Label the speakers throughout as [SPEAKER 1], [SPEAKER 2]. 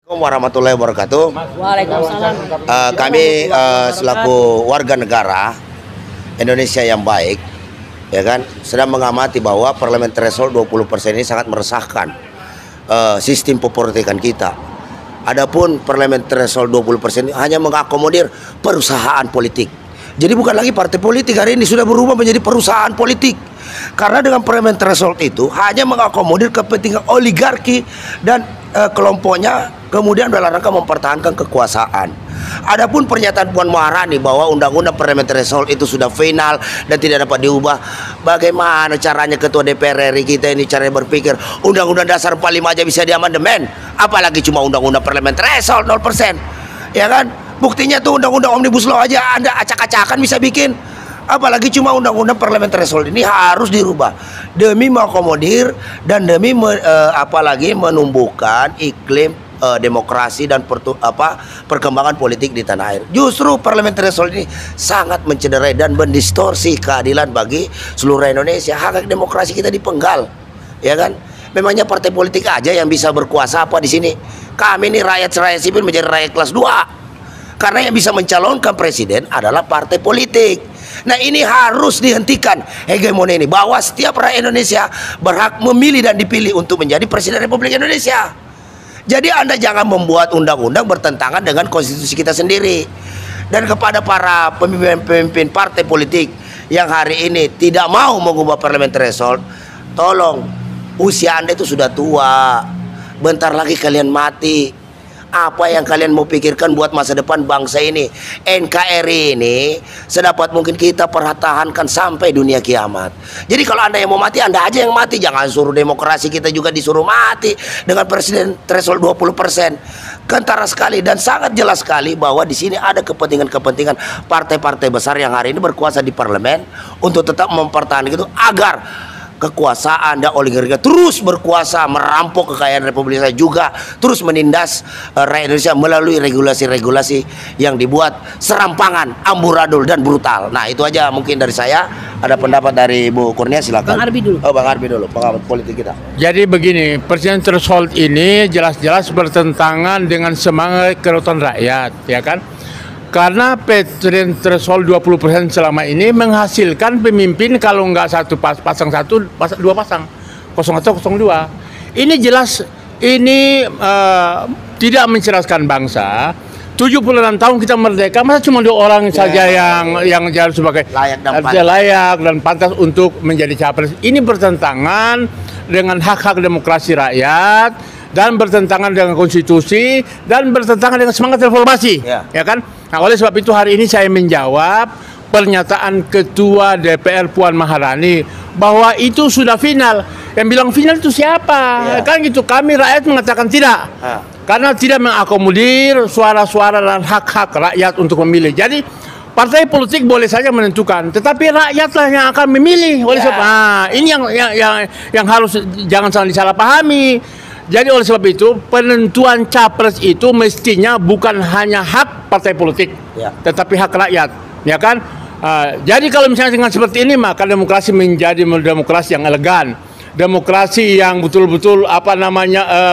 [SPEAKER 1] Assalamualaikum warahmatullahi wabarakatuh.
[SPEAKER 2] Waalaikumsalam.
[SPEAKER 1] Kami selaku warga negara Indonesia yang baik, ya kan, sedang mengamati bahwa parlemen threshold 20% ini sangat meresahkan sistem pepolitikan kita. Adapun parlemen threshold 20% ini hanya mengakomodir perusahaan politik. Jadi bukan lagi partai politik, hari ini sudah berubah menjadi perusahaan politik. Karena dengan parlemen threshold itu hanya mengakomodir kepentingan oligarki dan kelompoknya, kemudian dalam rangka mempertahankan kekuasaan. Adapun pernyataan Puan Maharani bahwa undang-undang parlemen threshold itu sudah final dan tidak dapat diubah, bagaimana caranya ketua DPR RI kita ini caranya berpikir undang-undang dasar 45 aja bisa diamandemen, apalagi cuma undang-undang parlemen threshold 0%, ya kan? Buktinya tuh undang-undang omnibus law aja Anda acak-acakan bisa bikin, apalagi cuma undang-undang parlemen threshold ini harus dirubah demi mengakomodir dan demi apalagi menumbuhkan iklim demokrasi dan perkembangan politik di tanah air. Justru parlemen threshold ini sangat mencederai dan mendistorsi keadilan bagi seluruh Indonesia. Hak demokrasi kita dipenggal, ya kan? Memangnya partai politik aja yang bisa berkuasa apa di sini? Kami ini rakyat sipil menjadi rakyat kelas 2. Karena yang bisa mencalonkan presiden adalah partai politik. Nah, ini harus dihentikan hegemoni ini, bahwa setiap rakyat Indonesia berhak memilih dan dipilih untuk menjadi presiden Republik Indonesia. Jadi Anda jangan membuat undang-undang bertentangan dengan konstitusi kita sendiri. Dan kepada para pemimpin-pemimpin partai politik yang hari ini tidak mau mengubah parlemen threshold, tolong, usia Anda itu sudah tua, bentar lagi kalian mati. Apa yang kalian mau pikirkan buat masa depan bangsa ini? NKRI ini sedapat mungkin kita pertahankan sampai dunia kiamat. Jadi kalau Anda yang mau mati, Anda aja yang mati. Jangan suruh demokrasi kita juga disuruh mati dengan presiden threshold 20%. Kentara sekali dan sangat jelas sekali bahwa di sini ada kepentingan-kepentingan partai-partai besar yang hari ini berkuasa di parlemen untuk tetap mempertahankan itu agar kekuasaan dan oligarki terus berkuasa, merampok kekayaan Republik Indonesia, juga terus menindas rakyat Indonesia melalui regulasi-regulasi yang dibuat serampangan, amburadul dan brutal. Nah, itu aja mungkin dari saya. Ada pendapat dari Bu Kurnia, silakan.
[SPEAKER 2] Bang Arbi dulu.
[SPEAKER 1] Oh, Bang Arbi dulu, pengamat politik kita.
[SPEAKER 3] Jadi begini, presiden threshold ini jelas-jelas bertentangan dengan semangat kedaulatan rakyat, ya kan? Karena presiden threshold 20% selama ini menghasilkan pemimpin kalau nggak pasang satu, dua pasang, 01, 02. Ini jelas ini tidak mencerdaskan bangsa. 76 tahun kita merdeka, masa cuma 2 orang saja yang harus sebagai layak dan pantas untuk menjadi capres. Ini bertentangan dengan hak-hak demokrasi rakyat dan bertentangan dengan konstitusi dan bertentangan dengan semangat reformasi, ya kan? Nah, oleh sebab itu hari ini saya menjawab pernyataan Ketua DPR Puan Maharani bahwa itu sudah final. Yang bilang final itu siapa? Kan gitu. Kami rakyat mengatakan tidak. Karena tidak mengakomodir suara-suara dan hak-hak rakyat untuk memilih. Jadi partai politik boleh saja menentukan, tetapi rakyatlah yang akan memilih. Oleh sebab ini yang harus jangan salah disalahpahami. Jadi oleh sebab itu penentuan capres itu mestinya bukan hanya hak partai politik, tetapi hak rakyat, ya kan? Jadi kalau misalnya dengan seperti ini, maka demokrasi menjadi demokrasi yang elegan, demokrasi yang betul-betul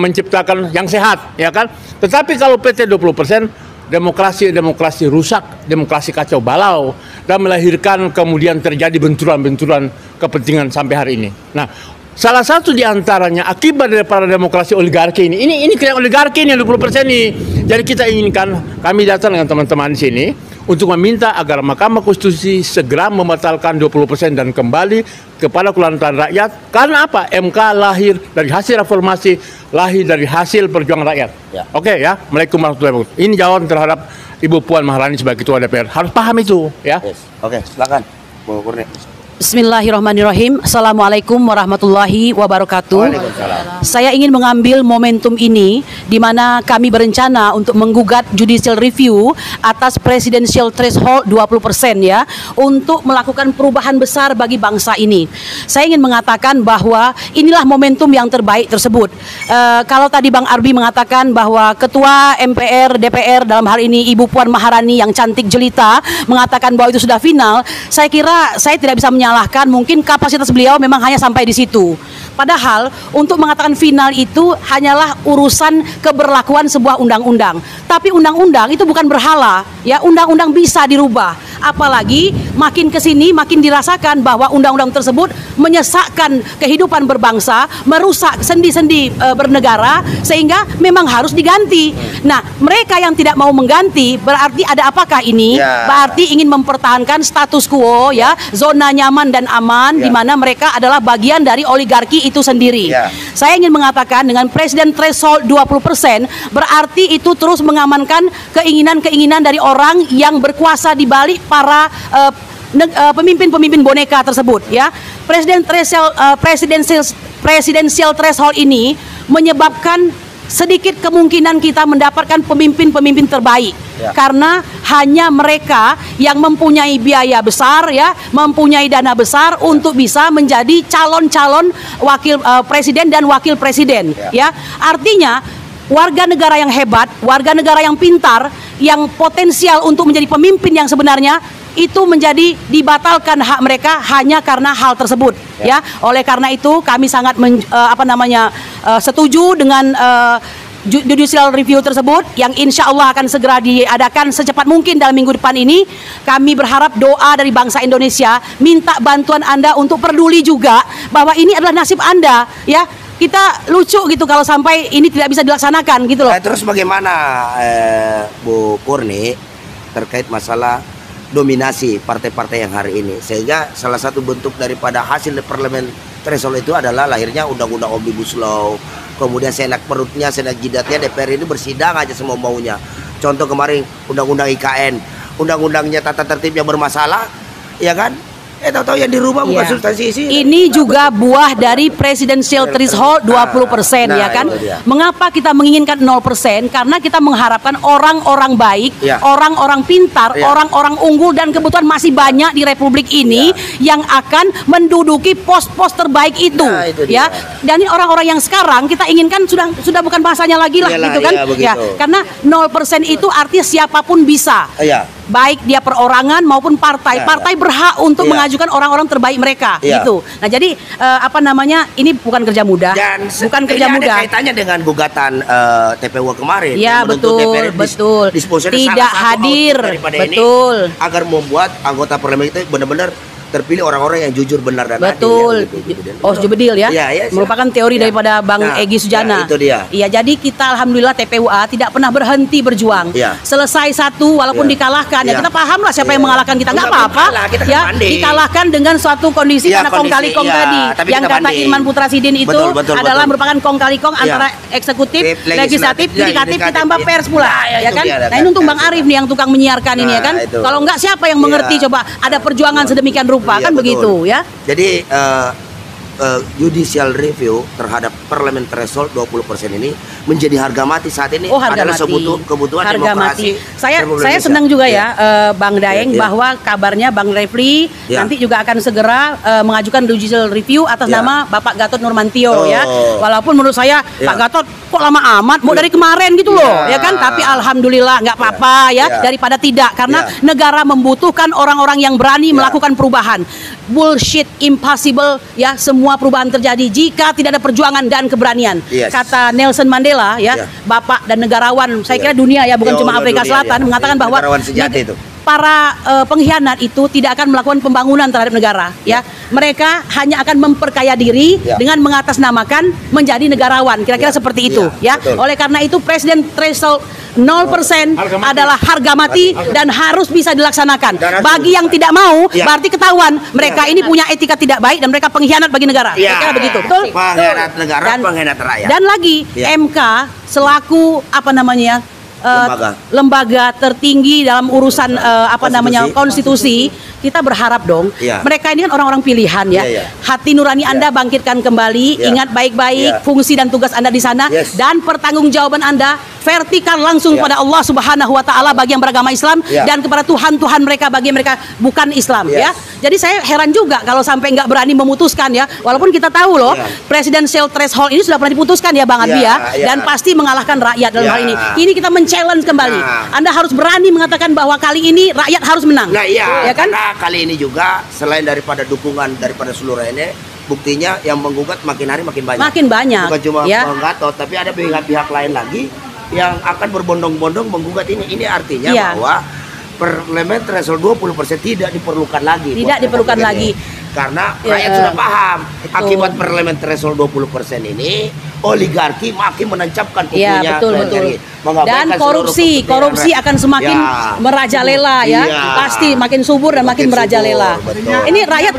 [SPEAKER 3] menciptakan yang sehat, ya kan? Tetapi kalau PT 20%, demokrasi rusak, demokrasi kacau balau, dan melahirkan kemudian terjadi benturan-benturan kepentingan sampai hari ini. Nah, salah satu diantaranya akibat daripada demokrasi oligarki ini kayak oligarki ini 20% ini. Jadi kita inginkan, kami datang dengan teman-teman di sini untuk meminta agar Mahkamah Konstitusi segera membatalkan 20% dan kembali kepada kedaulatan rakyat. Karena apa? MK lahir dari hasil reformasi, lahir dari hasil perjuangan rakyat. Oke ya. Assalamualaikum warahmatullahi wabarakatuh. Ini jawaban terhadap Ibu Puan Maharani sebagai Ketua DPR. Harus paham itu, ya.
[SPEAKER 1] Oke, silakan Bu Kurnia.
[SPEAKER 2] Bismillahirrahmanirrahim. Assalamualaikum warahmatullahi wabarakatuh. Saya ingin mengambil momentum ini di mana kami berencana untuk menggugat judicial review atas presidential threshold 20% ya, untuk melakukan perubahan besar bagi bangsa ini. Saya ingin mengatakan bahwa inilah momentum yang terbaik tersebut. Kalau tadi Bang Arbi mengatakan bahwa Ketua MPR DPR dalam hal ini Ibu Puan Maharani yang cantik jelita mengatakan bahwa itu sudah final, saya kira saya tidak bisa menyalahkan, mungkin kapasitas beliau memang hanya sampai di situ. Padahal untuk mengatakan final itu hanyalah urusan keberlakuan sebuah undang-undang. Tapi undang-undang itu bukan berhala, ya. Undang-undang bisa dirubah. Apalagi makin kesini makin dirasakan bahwa undang-undang tersebut menyesakkan kehidupan berbangsa, merusak sendi-sendi bernegara, sehingga memang harus diganti. Nah, mereka yang tidak mau mengganti berarti ada apakah ini?
[SPEAKER 1] Ya.
[SPEAKER 2] Berarti ingin mempertahankan status quo, ya, zona nyaman dan aman, di mana mereka adalah bagian dari oligarki itu sendiri.
[SPEAKER 1] Ya.
[SPEAKER 2] Saya ingin mengatakan dengan presiden threshold 20% berarti itu terus mengamankan keinginan-keinginan dari orang yang berkuasa di balik para pemimpin-pemimpin boneka tersebut, ya. Presidential threshold ini menyebabkan sedikit kemungkinan kita mendapatkan pemimpin-pemimpin terbaik,
[SPEAKER 1] ya.
[SPEAKER 2] Karena hanya mereka yang mempunyai biaya besar, ya, mempunyai dana besar, ya, untuk bisa menjadi calon-calon wakil presiden dan wakil presiden, ya. Artinya warga negara yang hebat, warga negara yang pintar, yang potensial untuk menjadi pemimpin yang sebenarnya, itu menjadi dibatalkan hak mereka hanya karena hal tersebut, ya. Oleh karena itu kami sangat setuju dengan judicial review tersebut yang insya Allah akan segera diadakan secepat mungkin dalam minggu depan ini. Kami berharap doa dari bangsa Indonesia, minta bantuan Anda untuk peduli juga bahwa ini adalah nasib Anda, ya. Kita lucu gitu kalau sampai ini tidak bisa dilaksanakan gitu loh.
[SPEAKER 1] Terus bagaimana Bu Purni terkait masalah dominasi partai-partai yang hari ini, sehingga salah satu bentuk daripada hasil parlemen threshold itu adalah lahirnya undang-undang omnibus law, kemudian senak perutnya, senak jidatnya DPR ini bersidang aja semua maunya. Contoh kemarin undang-undang IKN, undang-undangnya tata tertibnya bermasalah, ya kan? Tahu-tahu yang dirubah bukan substansi isi.
[SPEAKER 2] Ini juga buah dari presidential threshold 20%, ya kan? Mengapa kita menginginkan 0%? Karena kita mengharapkan orang-orang baik, orang-orang pintar, orang-orang unggul, dan kebetulan masih banyak di Republik ini yang akan menduduki pos-pos terbaik itu, ya. Dan orang-orang yang sekarang kita inginkan sudah bukan bahasanya lagi lah, gitu kan? Ya, karena 0% itu artinya siapapun bisa. Baik dia perorangan maupun partai. Partai berhak untuk mengajukan orang-orang terbaik mereka, gitu. Nah, jadi ini bukan kerja mudah. Dan bukan kerja mudah.
[SPEAKER 1] Ada kaitannya dengan gugatan TPU kemarin.
[SPEAKER 2] Ya, betul, betul. Tidak hadir, betul.
[SPEAKER 1] Agar membuat anggota parlemen itu benar-benar terpilih orang-orang yang jujur, benar dan
[SPEAKER 2] betul.
[SPEAKER 1] adil.
[SPEAKER 2] Jubedil, ya. Merupakan teori daripada Bang Egy Sujana.
[SPEAKER 1] Itu dia.
[SPEAKER 2] Iya, jadi kita alhamdulillah TPUA tidak pernah berhenti berjuang. Selesai satu walaupun dikalahkan, ya kita pahamlah siapa yang mengalahkan kita, nggak apa-apa. Ya, dikalahkan dengan suatu kondisi karena kong kali kong tadi. Yang kata Irman Putra Sidin itu adalah merupakan kong kali kong antara eksekutif, legislatif, yudikatif ditambah pers pula, ya kan? Nah, ini untung Bang Arif nih yang tukang menyiarkan ini, ya kan? Kalau nggak siapa yang mengerti, coba ada perjuangan sedemikian rupa. Kan begitu, ya.
[SPEAKER 1] Jadi judicial review terhadap parliament threshold 20% ini menjadi harga mati saat ini.
[SPEAKER 2] Harga
[SPEAKER 1] adalah
[SPEAKER 2] mati.
[SPEAKER 1] Kebutuhan
[SPEAKER 2] harga
[SPEAKER 1] demokrasi.
[SPEAKER 2] Saya senang juga Bang Daeng bahwa kabarnya Bang Refli nanti juga akan segera mengajukan judicial review atas nama Bapak Gatot Nurmantio, ya. Walaupun menurut saya Pak Gatot kok lama amat, mau dari kemarin gitu loh, ya kan? Tapi alhamdulillah nggak apa-apa, ya, daripada tidak, karena negara membutuhkan orang-orang yang berani melakukan perubahan. Bullshit, impossible, ya, semua perubahan terjadi jika tidak ada perjuangan dan keberanian. Kata Nelson Mandela, ya, Bapak dan negarawan, saya kira dunia, ya, bukan cuma Afrika Selatan, mengatakan bahwa para pengkhianat itu tidak akan melakukan pembangunan terhadap negara, ya. Mereka hanya akan memperkaya diri dengan mengatasnamakan menjadi negarawan, kira-kira seperti itu, ya. Oleh karena itu presiden threshold 0% adalah harga mati dan harus bisa dilaksanakan. Bagi yang tidak mau, berarti ketahuan mereka ini punya etika tidak baik dan mereka pengkhianat bagi negara. Kira-kira begitu, betul?
[SPEAKER 1] Pengkhianat negara, pengkhianat rakyat.
[SPEAKER 2] Dan lagi MK selaku lembaga tertinggi dalam urusan konstitusi, kita berharap dong mereka ini kan orang-orang pilihan, ya. Hati nurani Anda bangkitkan kembali, ingat baik-baik fungsi dan tugas Anda di sana, dan pertanggungjawaban Anda vertikal langsung pada Allah Subhanahu wa taala bagi yang beragama Islam dan kepada Tuhan-Tuhan mereka bagi mereka bukan Islam, ya. Jadi saya heran juga kalau sampai nggak berani memutuskan ya. Walaupun kita tahu loh, presidential threshold ini sudah pernah diputuskan ya Bang Adbi ya, dan pasti mengalahkan rakyat dalam hal ini. Ini kita men-challenge kembali. Anda harus berani mengatakan bahwa kali ini rakyat harus menang.
[SPEAKER 1] Nah iya,
[SPEAKER 2] ya kan?
[SPEAKER 1] karena kali ini juga selain daripada dukungan daripada seluruh ini, buktinya yang menggugat makin hari makin banyak.
[SPEAKER 2] Makin banyak.
[SPEAKER 1] Bukan cuma
[SPEAKER 2] ya.
[SPEAKER 1] Bang Gatot, tapi ada pihak-pihak lain lagi yang akan berbondong-bondong menggugat ini. Ini artinya bahwa parlemen threshold 20% tidak diperlukan lagi.
[SPEAKER 2] Tidak diperlukan lagi.
[SPEAKER 1] Karena rakyat sudah paham. Akibat parlemen threshold 20% ini, oligarki makin menancapkan kukunya.
[SPEAKER 2] Dan korupsi akan semakin merajalela ya. Pasti makin subur dan makin merajalela. Ini rakyat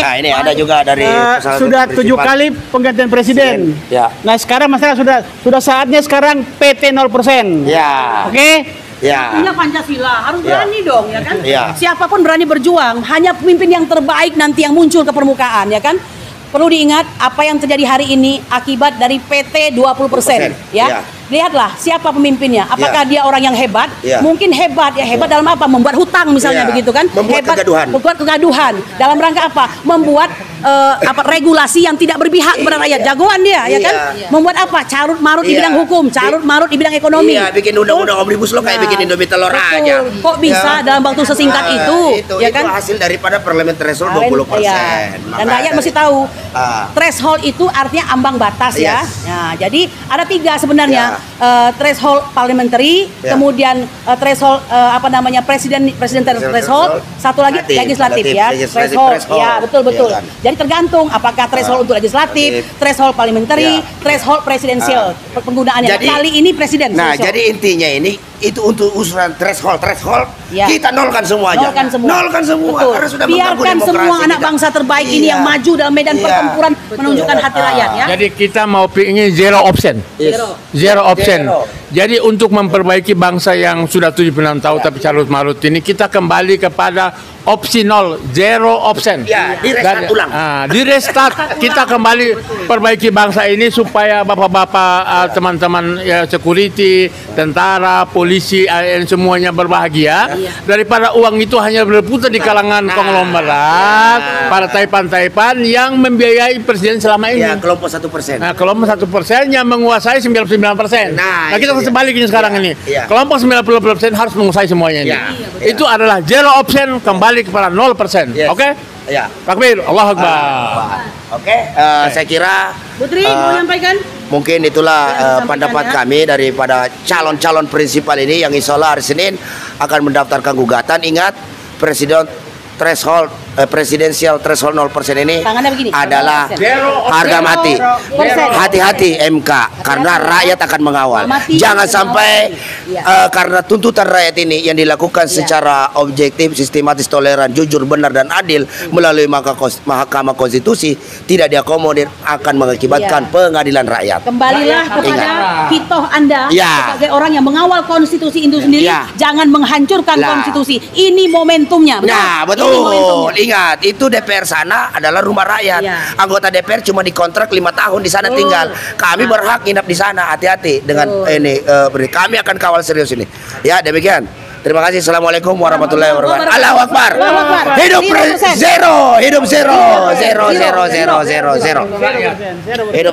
[SPEAKER 1] Nah, ini ada juga dari
[SPEAKER 4] sudah 7 kali penggantian presiden. Nah, sekarang masalah sudah saatnya sekarang PT 0%. Oke?
[SPEAKER 2] Artinya Pancasila harus berani dong ya kan. Siapapun berani berjuang, hanya pemimpin yang terbaik nanti yang muncul ke permukaan ya kan. Perlu diingat apa yang terjadi hari ini akibat dari PT 20% ya. Lihatlah siapa pemimpinnya. Apakah dia orang yang hebat? Mungkin hebat ya, hebat dalam apa? Membuat hutang misalnya begitu kan.
[SPEAKER 1] Membuat
[SPEAKER 2] kegaduhan. Dalam rangka apa? Membuat regulasi yang tidak berpihak kepada rakyat. Jagoan dia ya kan. Membuat apa? Carut marut di bidang hukum, carut marut di bidang ekonomi.
[SPEAKER 1] Bikin undang-undang omnibus law kayak bikin Indomie telur aja.
[SPEAKER 2] Kok bisa dalam waktu sesingkat itu ya kan?
[SPEAKER 1] Itu hasil daripada parlemen threshold 20%.
[SPEAKER 2] Dan rakyat mesti tahu threshold itu artinya ambang batas ya. Nah, jadi ada 3 sebenarnya. Threshold parliamentary, kemudian threshold presidential threshold, satu lagi legislatif ya. Threshold ya, betul. Jadi tergantung apakah threshold untuk legislatif, threshold parliamentary, threshold presidensial penggunaannya. Kali ini presiden.
[SPEAKER 1] Nah, jadi intinya ini itu untuk usulan threshold kita nolkan semuanya. Nolkan semua. Karena sudah
[SPEAKER 2] biarkan semua anak bangsa terbaik ini yang maju dalam medan pertempuran menunjukkan hati rakyat ya.
[SPEAKER 3] Jadi kita mau ingin zero option. Zero option. Jadi untuk memperbaiki bangsa yang sudah 76 tahun tapi carut marut ini, kita kembali kepada opsi 0, zero option.
[SPEAKER 1] Di restart ulang.
[SPEAKER 3] Di restart kita kembali perbaiki bangsa ini supaya bapak-bapak, teman-teman security, tentara, polisi, ASN semuanya berbahagia. Daripada uang itu hanya berputar di kalangan konglomerat, partai-partai yang membiayai presiden selama ini.
[SPEAKER 1] Kelompok 1%.
[SPEAKER 3] Nah, kelompok 1% yang menguasai 99%. Nah, kita sebaliknya sekarang ini. Kelompok 90% harus menguasai semuanya ini. Itu adalah zero option, kembali kepada 0%. Oke? Takbir, Allahu Akbar.
[SPEAKER 1] Oke, saya kira
[SPEAKER 2] Putri mau menyampaikan?
[SPEAKER 1] Mungkin itulah pendapat kami daripada calon-calon prinsipal ini yang insya Allah hari Senin akan mendaftarkan gugatan. Ingat, presidensial threshold 0% ini adalah harga mati. Hati-hati MK karena rakyat akan mengawal. Jangan sampai karena tuntutan rakyat ini yang dilakukan secara objektif, sistematis, toleran, jujur, benar dan adil melalui Mahkamah Konstitusi tidak diakomodir akan mengakibatkan pengadilan rakyat.
[SPEAKER 2] Kembalilah kepada hitoh Anda sebagai orang yang mengawal konstitusi itu sendiri. Jangan menghancurkan konstitusi. Ini momentumnya.
[SPEAKER 1] Nah, betul. Ingat, itu DPR sana adalah rumah rakyat. Anggota DPR cuma dikontrak 5 tahun di sana tinggal. Kami berhak nginap di sana. Hati-hati dengan ini. Kami akan kawal serius ini. Ya, demikian. Terima kasih. Assalamualaikum warahmatullahi wabarakatuh. Allahu Akbar. Hidup zero. Hidup zero. Zero. Hidup